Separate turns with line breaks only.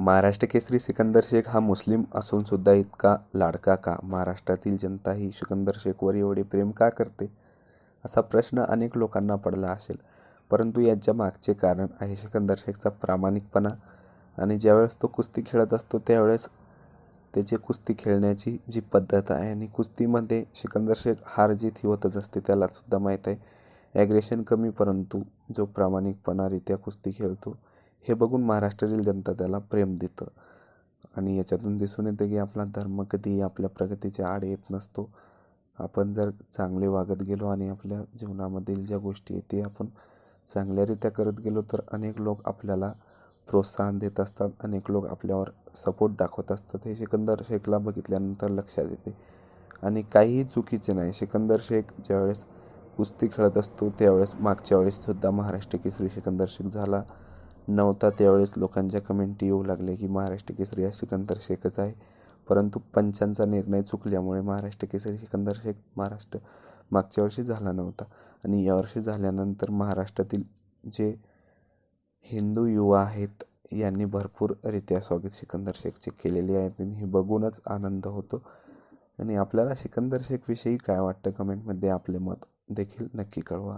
महाराष्ट्र केसरी सिकंदर शेख हा मुस्लिम असून सुद्धा इतका लाडका का? महाराष्ट्रातील जनता ही सिकंदर शेखवर एवढे प्रेम का करते? असा प्रश्न अनेक लोकांना पडला असेल. परंतु याच्या मागचे कारण आहे सिकंदर शेखचा प्रामाणिकपणा. आणि ज्यावेळेस तो कुस्ती खेळत असतो त्यावेळेस त्याची कुस्ती खेळण्याची जी पद्धत आहे, आणि कुस्तीमध्ये सिकंदर शेख हार जीत ही होतच असते, त्यालासुद्धा माहीत आहे. ॲग्रेशन कमी परंतु जो प्रामाणिकपणारित्या कुस्ती खेळतो, हे बघून महाराष्ट्रातील जनता त्याला प्रेम देतं. आणि याच्यातून दिसून येतं की आपला धर्म कधीही आपल्या प्रगतीच्या आड येत नसतो. आपण जर चांगले वागत गेलो आणि आपल्या जीवनामधील ज्या गोष्टी आहेत ते आपण चांगल्यारीत्या करत गेलो तर अनेक लोक आपल्याला प्रोत्साहन देत असतात, अनेक लोक आपल्यावर सपोर्ट दाखवत असतात. हे सिकंदर शेखला बघितल्यानंतर लक्षात येते. आणि काहीही चुकीचे नाही. सिकंदर शेख ज्यावेळेस कुस्ती खेळत असतो त्यावेळेस मागच्या वेळेससुद्धा महाराष्ट्र केसरी सिकंदर शेख झाला नव्हता. त्यावेळेस लोकांच्या कमेंटी येऊ लागले की महाराष्ट्र केसरी हा सिकंदर शेखच आहे. परंतु पंचांचा निर्णय चुकल्यामुळे महाराष्ट्र केसरी सिकंदर शेख मागच्या वर्षी झाला नव्हता. आणि यावर्षी झाल्यानंतर महाराष्ट्रातील जे हिंदू युवा आहेत यांनी भरपूररित्या स्वागत सिकंदर शेखचे केलेले आहेत. आणि हे बघूनच आनंद होतो. आणि आपल्याला सिकंदर शेखविषयी काय वाटतं कमेंटमध्ये आपले मत देखील नक्की कळवा.